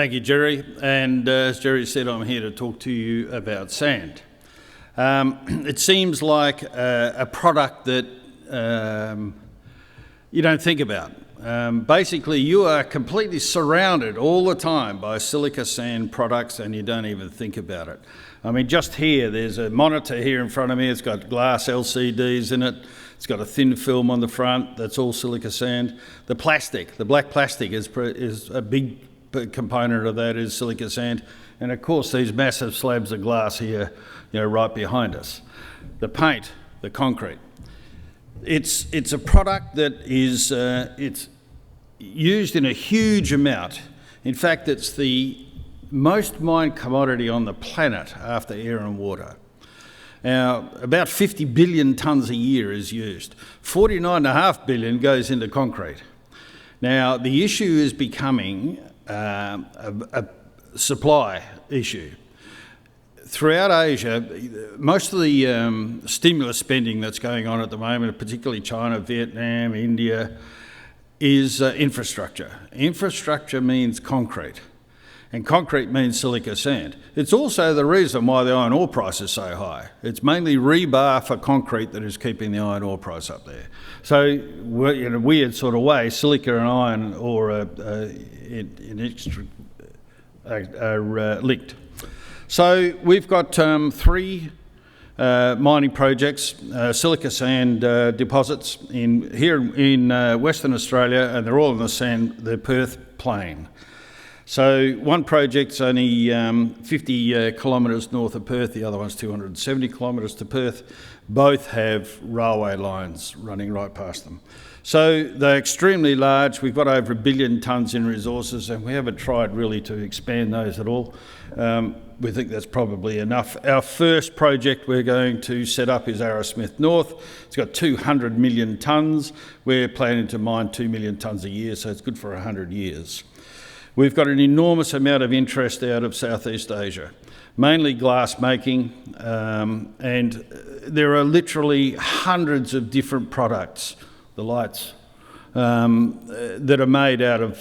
Thank you, Jerry. And as Jerry said, I'm here to talk to you about sand. It seems like a product that you don't think about. Basically, you are completely surrounded all the time by silica sand products and you don't even think about it. I mean, just here, there's a monitor here in front of me. It's got glass LCDs in it. It's got a thin film on the front. That's all silica sand. The plastic, the black plastic is a big component of that is silica sand. And of course, these massive slabs of glass here, right behind us. The paint, the concrete. It's a product that is it's used in a huge amount. In fact, it's the most mined commodity on the planet after air and water. Now, about 50 billion tonnes a year is used. 49.5 billion goes into concrete. Now, the issue is becoming a supply issue. Throughout Asia, most of the stimulus spending that's going on at the moment, particularly China, Vietnam, India, is infrastructure. Infrastructure means concrete, and concrete means silica sand. It's also the reason why the iron ore price is so high. It's mainly rebar for concrete that is keeping the iron ore price up there. So, in a weird sort of way, silica and iron ore are linked. So we've got three mining projects, silica sand deposits here in Western Australia, and they're all in the Perth Plain. So one project's only 50 kilometres north of Perth, the other one's 270 kilometres to Perth. Both have railway lines running right past them. So they're extremely large. We've got over 1 billion tonnes in resources, and we haven't tried really to expand those at all. We think that's probably enough. Our first project we're going to set up is Arrowsmith North. It's got 200 million tonnes. We're planning to mine 2 million tonnes a year, so it's good for 100 years. We've got an enormous amount of interest out of Southeast Asia, mainly glass making, and there are literally hundreds of different products, the lights, that are made out of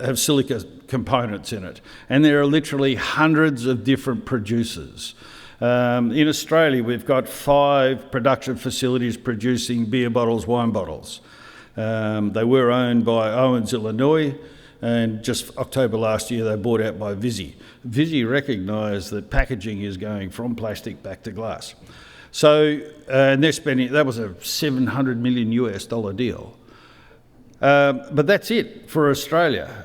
have silica components in it. And there are literally hundreds of different producers. In Australia, we've got 5 production facilities producing beer bottles, wine bottles. They were owned by Owens, Illinois, and just October last year they were bought out by Visy. Visy recognised that packaging is going from plastic back to glass. So, and they're spending, that was a $700 million US deal. But that's it for Australia.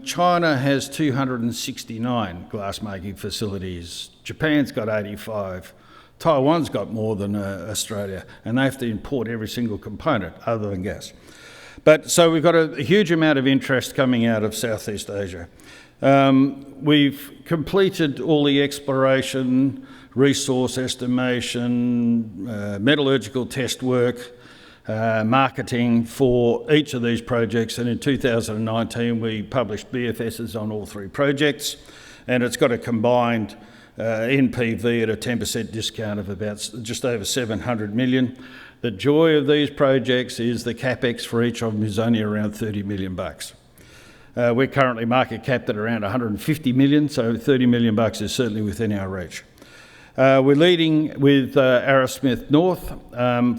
China has 269 glass-making facilities. Japan's got 85. Taiwan's got more than Australia, and they have to import every single component other than gas. But so we've got a huge amount of interest coming out of Southeast Asia. We've completed all the exploration, resource estimation, metallurgical test work, marketing for each of these projects, and in 2019 we published BFSs on all 3 projects, and it's got a combined NPV at a 10% discount of about just over 700 million. The joy of these projects is the capex for each of them is only around 30 million bucks. We're currently market capped at around 150 million, so 30 million bucks is certainly within our reach. We're leading with Arrowsmith North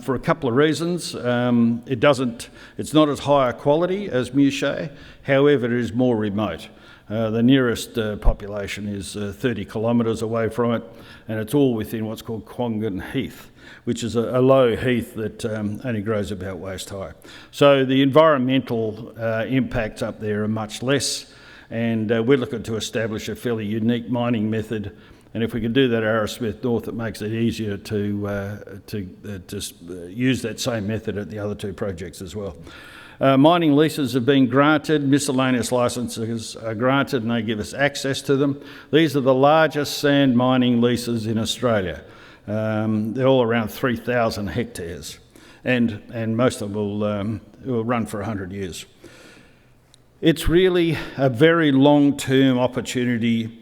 for a couple of reasons. It's not as high a quality as Muchet, however, it is more remote. The nearest population is 30 kilometres away from it, and it's all within what's called Quangan Heath, which is a low heath that only grows about waist high. So the environmental impacts up there are much less, and we're looking to establish a fairly unique mining method. And if we can do that at Arrowsmith North, it makes it easier to use that same method at the other 2 projects as well. Mining leases have been granted, miscellaneous licences are granted, and they give us access to them. These are the largest sand mining leases in Australia. They're all around 3,000 hectares, and most of them will run for 100 years. It's really a very long-term opportunity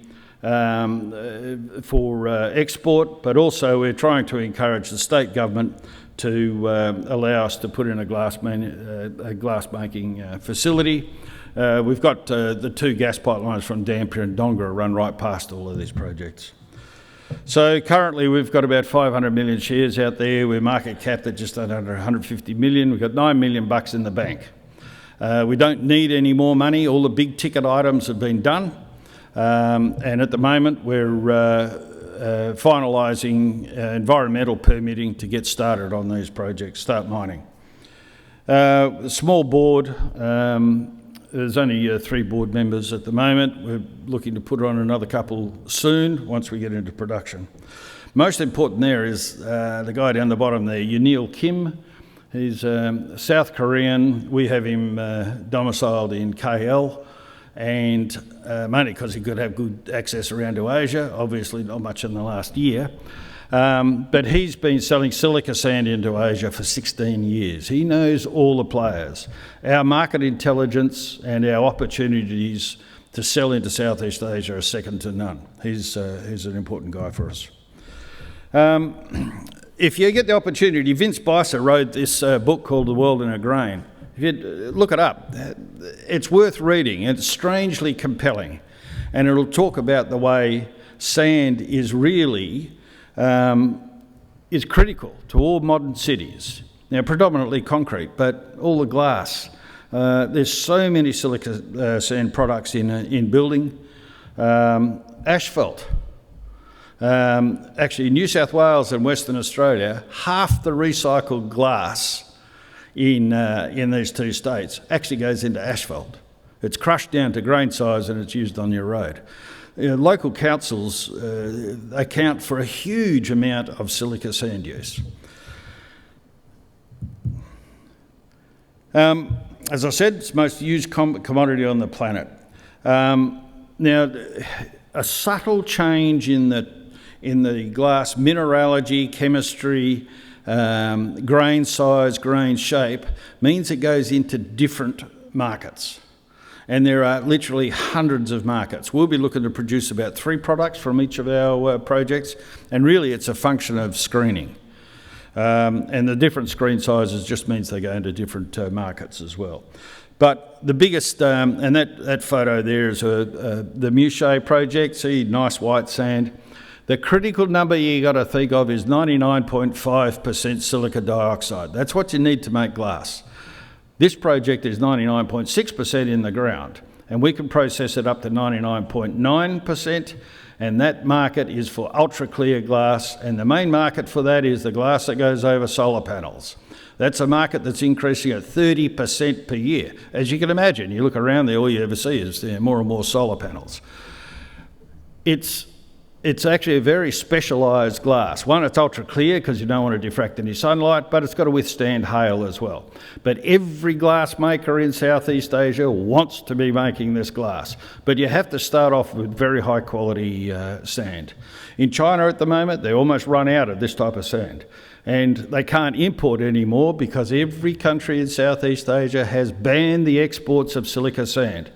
for export, but also we're trying to encourage the state government to allow us to put in a glass making facility. We've got the 2 gas pipelines from Dampier and Dongara run right past all of these projects. So currently we've got about 500 million shares out there. We're market capped at just under 150 million. We've got $9 million in the bank. We don't need any more money. All the big ticket items have been done. And at the moment we're finalising environmental permitting to get started on these projects, start mining. Small board. There's only 3 board members at the moment. We're looking to put on another couple soon once we get into production. Most important there is the guy down the bottom there, Yunil Kim. He's South Korean. We have him domiciled in KL, and mainly because he could have good access around to Asia, obviously not much in the last year. But he's been selling silica sand into Asia for 16 years. He knows all the players. Our market intelligence and our opportunities to sell into Southeast Asia are second to none. He's an important guy for us. If you get the opportunity, Vince Beiser wrote this book called The World in a Grain. If you look it up, it's worth reading. It's strangely compelling, and it'll talk about the way sand is really is critical to all modern cities. Now, predominantly concrete, but all the glass. There's so many silica sand products in building. Asphalt. Actually, New South Wales and Western Australia, half the recycled glass in these 2 states actually goes into asphalt. It's crushed down to grain size and it's used on your road. Local councils account for a huge amount of silica sand use. As I said, it's the most used commodity on the planet. Now, a subtle change in the glass mineralogy, chemistry, grain size, grain shape means it goes into different markets. And there are literally hundreds of markets. We'll be looking to produce about 3 products from each of our projects, and really it's a function of screening. And the different screen sizes just means they go into different markets as well. But the biggest, and that photo there is the Muche project. See, nice white sand. The critical number you got to think of is 99.5% silica dioxide. That's what you need to make glass. This project is 99.6% in the ground, and we can process it up to 99.9%, and that market is for ultra clear glass, and the main market for that is the glass that goes over solar panels. That's a market that's increasing at 30% per year. As you can imagine, you look around there, all you ever see is more and more solar panels. It's actually a very specialised glass. One, it's ultra clear because you don't want to diffract any sunlight, but it's got to withstand hail as well. But every glass maker in Southeast Asia wants to be making this glass. But you have to start off with very high quality sand. In China at the moment, they almost run out of this type of sand. And they can't import anymore because every country in Southeast Asia has banned the exports of silica sand.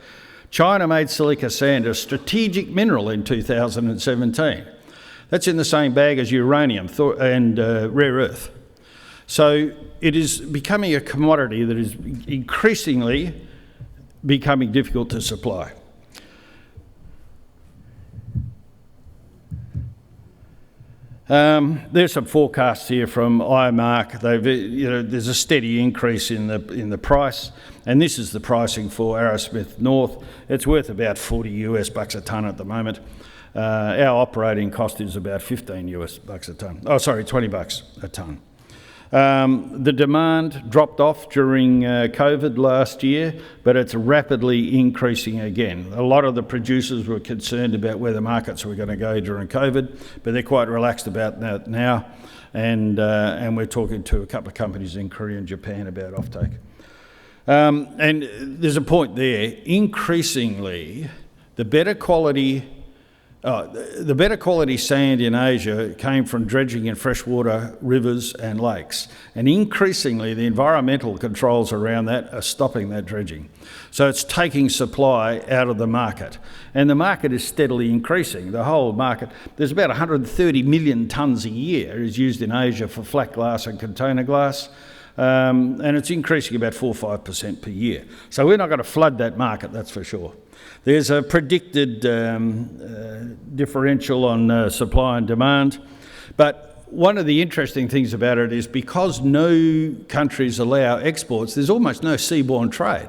China made silica sand a strategic mineral in 2017. That's in the same bag as uranium and rare earth. So it is becoming a commodity that is increasingly becoming difficult to supply. There's some forecasts here from IMARC. There's a steady increase in the price, and this is the pricing for Arrowsmith North. It's worth about $40 a tonne at the moment. Our operating cost is about $15 a tonne. Oh, sorry, $20 a tonne. The demand dropped off during COVID last year, but it's rapidly increasing again. A lot of the producers were concerned about where the markets were going to go during COVID, but they're quite relaxed about that now, and we're talking to a couple of companies in Korea and Japan about offtake. And there's a point there. Increasingly, the better quality The better quality sand in Asia came from dredging in freshwater rivers and lakes, and increasingly the environmental controls around that are stopping that dredging. So it's taking supply out of the market, and the market is steadily increasing. The whole market, there's about 130 million tonnes a year is used in Asia for flat glass and container glass, and it's increasing about 4 or 5% per year. So we're not going to flood that market, that's for sure. There's a predicted differential on supply and demand, but one of the interesting things about it is because no countries allow exports, there's almost no seaborne trade.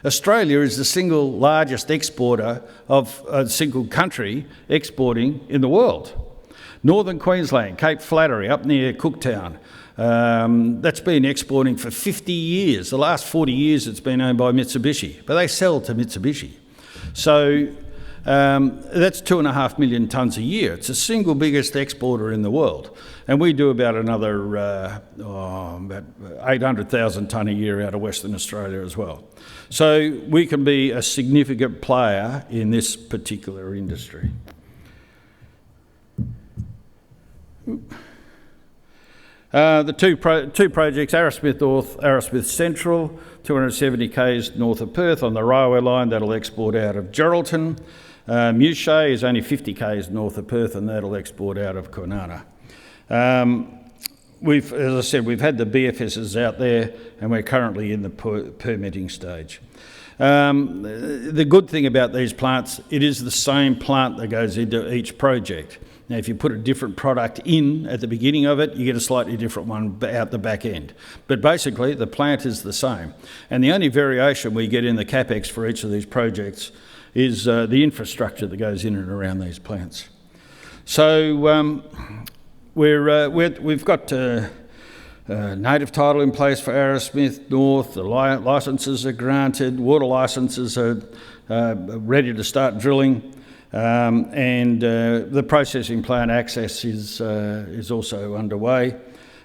Australia is the single largest exporter of a single country exporting in the world. Northern Queensland, Cape Flattery, up near Cooktown, that's been exporting for 50 years. The last 40 years it's been owned by Mitsubishi, but they sell to Mitsubishi. So that's 2.5 million tonnes a year. It's the single biggest exporter in the world. And we do about another about 800,000 tonne a year out of Western Australia as well. So we can be a significant player in this particular industry. The two projects, Arrowsmith North, Arrowsmith Central, 270 k's north of Perth on the railway line, that'll export out of Geraldton. Muchet is only 50 k's north of Perth, and that'll export out of Kwinana. As I said, we've had the BFSs out there, and we're currently in the permitting stage. The good thing about these plants, it is the same plant that goes into each project. Now, if you put a different product in at the beginning of it, you get a slightly different one out the back end. But basically, the plant is the same. And the only variation we get in the CapEx for each of these projects is the infrastructure that goes in and around these plants. So we've got native title in place for Arrowsmith North. The licences are granted. Water licences are ready to start drilling. And the processing plant access is also underway.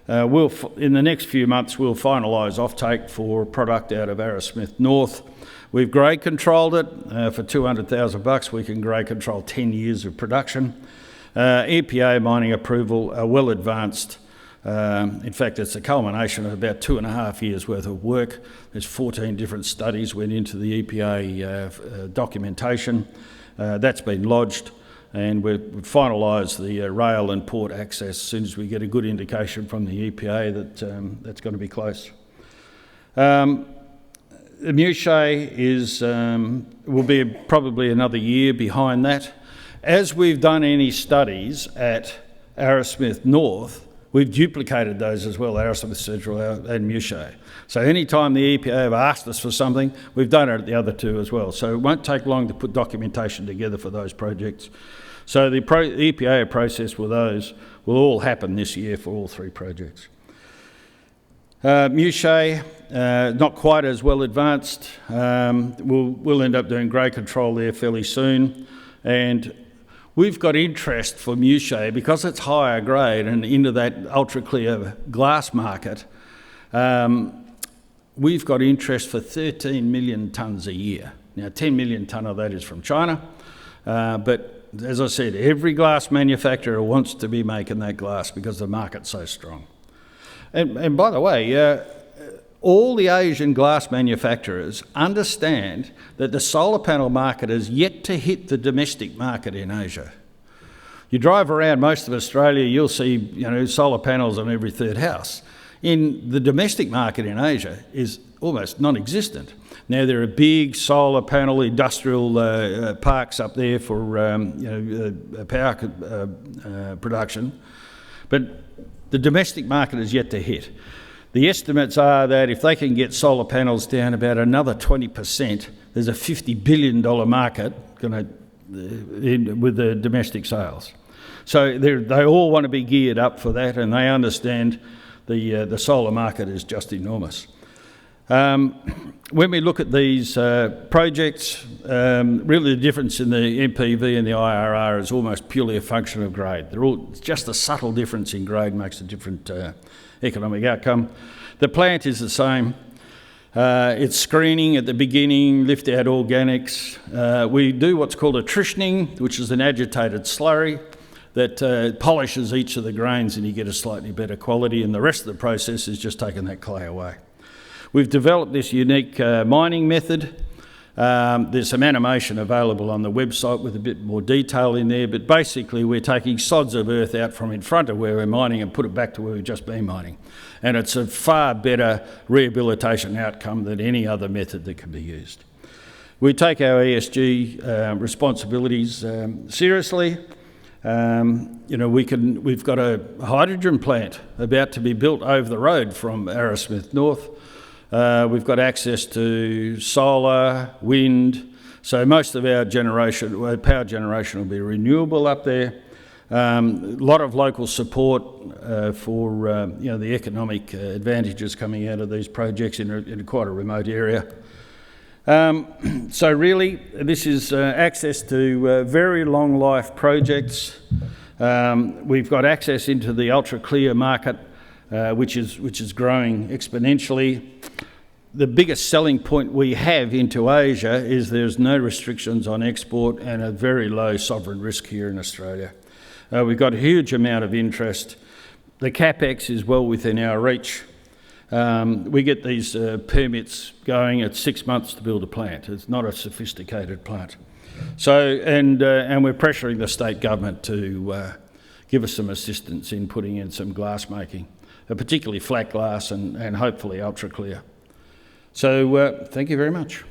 In the next few months, we'll finalise offtake for product out of Arrowsmith North. We've grade controlled it for $200,000. We can grade control 10 years of production. EPA mining approval are well advanced. In fact, it's a culmination of about 2.5 years worth of work. There's 14 different studies went into the EPA documentation. That's been lodged, and we've finalised the rail and port access as soon as we get a good indication from the EPA that that's going to be close. The Muchet will be probably another year behind that. As we've done any studies at Arrowsmith North, we've duplicated those as well, Arrowsmith Central and Muchet. So any time the EPA have asked us for something, we've done it at the other two as well. So it won't take long to put documentation together for those projects. So the EPA process with those will all happen this year for all three projects. Muchet, not quite as well advanced. We'll end up doing grade control there fairly soon. And we've got interest for Muchet because it's higher grade and into that ultra clear glass market. We've got interest for 13 million tonnes a year. Now, 10 million tonne of that is from China, but as I said, every glass manufacturer wants to be making that glass because the market's so strong. And by the way, all the Asian glass manufacturers understand that the solar panel market is yet to hit the domestic market in Asia. You drive around most of Australia, you'll see solar panels on every third house. In the domestic market in Asia is almost non-existent. Now, there are big solar panel industrial parks up there for power production, but the domestic market is yet to hit. The estimates are that if they can get solar panels down about another 20%, there's a $50 billion market with the domestic sales. So they all want to be geared up for that, and they understand the solar market is just enormous. When we look at these projects, really the difference in the NPV and the IRR is almost purely a function of grade. Just a subtle difference in grade makes a different economic outcome. The plant is the same. It's screening at the beginning, lift out organics. We do what's called attritioning, which is an agitated slurry that polishes each of the grains and you get a slightly better quality, and the rest of the process is just taking that clay away. We've developed this unique mining method. There's some animation available on the website with a bit more detail in there, but basically we're taking sods of earth out from in front of where we're mining and put it back to where we've just been mining. And it's a far better rehabilitation outcome than any other method that can be used. We take our ESG responsibilities seriously. We've got a hydrogen plant about to be built over the road from Arrowsmith North. We've got access to solar, wind, so most of our power generation will be renewable up there. A lot of local support for the economic advantages coming out of these projects in quite a remote area. So really, this is access to very long life projects. We've got access into the ultra clear market, which is growing exponentially. The biggest selling point we have into Asia is there's no restrictions on export and a very low sovereign risk here in Australia. We've got a huge amount of interest. The CapEx is well within our reach. We get these permits going at 6 months to build a plant. It's not a sophisticated plant. So, and we're pressuring the state government to give us some assistance in putting in some glass making, particularly flat glass and hopefully ultra clear. So thank you very much.